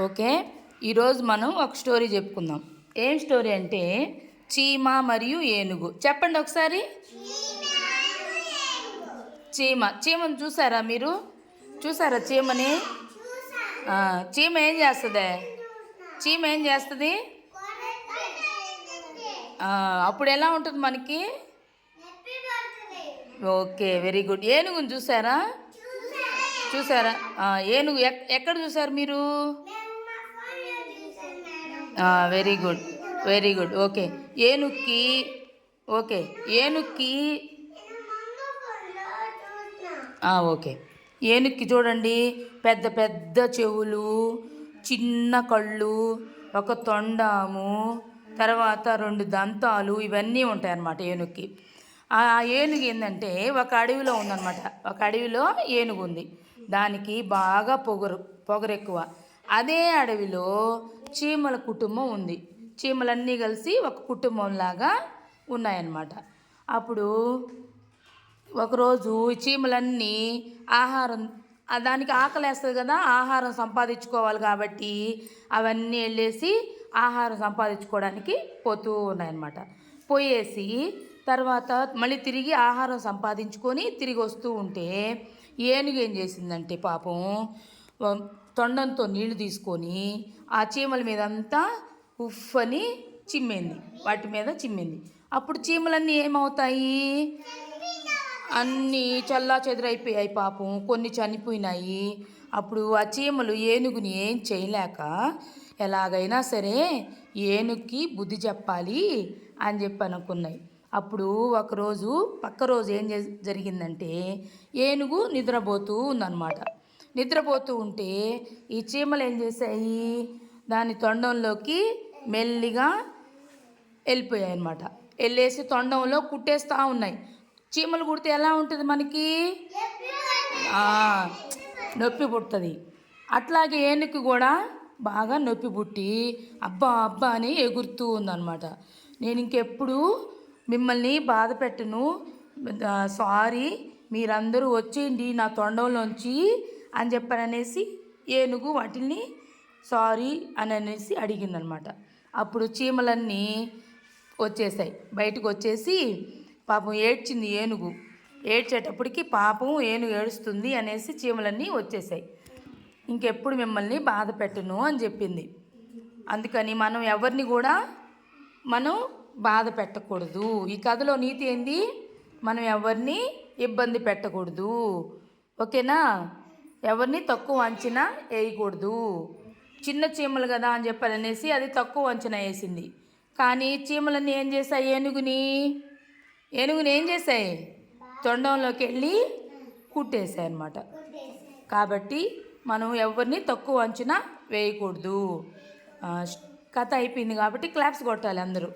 Okay, ఈరోజు మనం ఒక స్టోరీ చెప్పుకుందాం. ఏం స్టోరీ అంటే చీమ మరియు ఏనుగు. చెప్పండి ఒకసారి. చీమను చూసారా మీరు? చూసారా చీమని? చీమ ఏం చేస్తుంది? అప్పుడు ఎలా ఉంటుంది మనకి? Okay, very good. ఏనుగుని చూసారా? ఏనుగు ఎక్కడ చూసారు మీరు? Very good, very good. Okay, ఏనుక్కి ఓకే ఓకే ఏనుక్కి చూడండి, పెద్ద పెద్ద చెవులు, చిన్న కళ్ళు, ఒక తొండము, తర్వాత 2 దంతాలు, ఇవన్నీ ఉంటాయి అన్నమాట ఏనుక్కి. ఆ ఏనుగు ఏంటంటే ఒక అడవిలో ఉందన్నమాట. ఒక అడవిలో ఏనుగు ఉంది. దానికి బాగా పొగరు ఎక్కువ. అదే అడవిలో చీమల కుటుంబం ఉంది. చీమలన్నీ కలిసి ఒక కుటుంబంలాగా ఉన్నాయన్నమాట. అప్పుడు ఒకరోజు చీమలన్నీ ఆహారం, దానికి ఆకలేస్తుంది కదా, ఆహారం సంపాదించుకోవాలి కాబట్టి అవన్నీ వెళ్ళేసి ఆహారం సంపాదించుకోవడానికి పోతూ ఉన్నాయన్నమాట. పోయేసి తర్వాత మళ్ళీ తిరిగి ఆహారం సంపాదించుకొని తిరిగి వస్తూ ఉంటే ఏనుగు ఏం చేసిందంటే పాపం తొండంతో నీళ్లు తీసుకొని ఆ చీమల మీద అంతా ఉఫ్ అని చిమ్మింది, వాటి మీద చిమ్మింది. అప్పుడు చీమలన్నీ ఏమవుతాయి? అన్నీ చల్లా చెదురైపోయాయి పాపం, కొన్ని చనిపోయినాయి. అప్పుడు ఆ చీమలు ఏనుగుని ఏం చేయలేక ఎలాగైనా సరే ఏనుగుకి బుద్ధి చెప్పాలి అని చెప్పి అనుకున్నాయి. అప్పుడు ఒకరోజు పక్క రోజు ఏం జరిగిందంటే ఏనుగు నిద్రపోతూ ఉందన్నమాట. నిద్రపోతూ ఉంటే ఈ చీమలు ఏం చేశాయి? దాని తొండంలోకి మెల్లిగా వెళ్ళిపోయాయి అన్నమాట. వెళ్ళేసి తొండంలో కుట్టేస్తూ ఉన్నాయి. చీమలు కుడితే ఎలా ఉంటుంది మనకి? నొప్పి పుడుతుంది. అట్లాగే ఏనుగు కూడా బాగా నొప్పి పుట్టి అబ్బా అబ్బా అని ఎగురుతూ ఉందన్నమాట. నేను ఇంకెప్పుడు మిమ్మల్ని బాధ పెట్టను, సారీ, మీరందరూ వచ్చేయండి నా తొండంలోంచి అని చెప్పారనేసి ఏనుగు వాటిని సారీ అని అనేసి అడిగిందనమాట. అప్పుడు చీమలన్నీ వచ్చేసాయి, బయటకు వచ్చేసి పాపం ఏడ్చింది ఏనుగు. ఏడ్చేటప్పటికి పాపం ఏనుగు ఏడుస్తుంది అనేసి చీమలన్నీ వచ్చేసాయి. ఇంకెప్పుడు మిమ్మల్ని బాధ పెట్టను అని చెప్పింది. అందుకని మనం ఎవరిని కూడా బాధ పెట్టకూడదు. ఈ కథలో నీతి ఏంది? మనం ఎవరిని ఇబ్బంది పెట్టకూడదు. ఓకేనా? ఎవరిని తక్కువ అంచనా వేయకూడదు. చిన్న చీమలు కదా అని చెప్పాలనేసి అది తక్కువ అంచనా వేసింది. కానీ చీమలన్నీ ఏం చేశాయి? ఏనుగుని ఏం చేశాయి? తొండంలోకి వెళ్ళి కుట్టేశాయి అన్నమాట. కాబట్టి మనం ఎవరిని తక్కువ అంచనా వేయకూడదు. కథ అయిపోయింది కాబట్టి క్లాప్స్ కొట్టాలి అందరూ.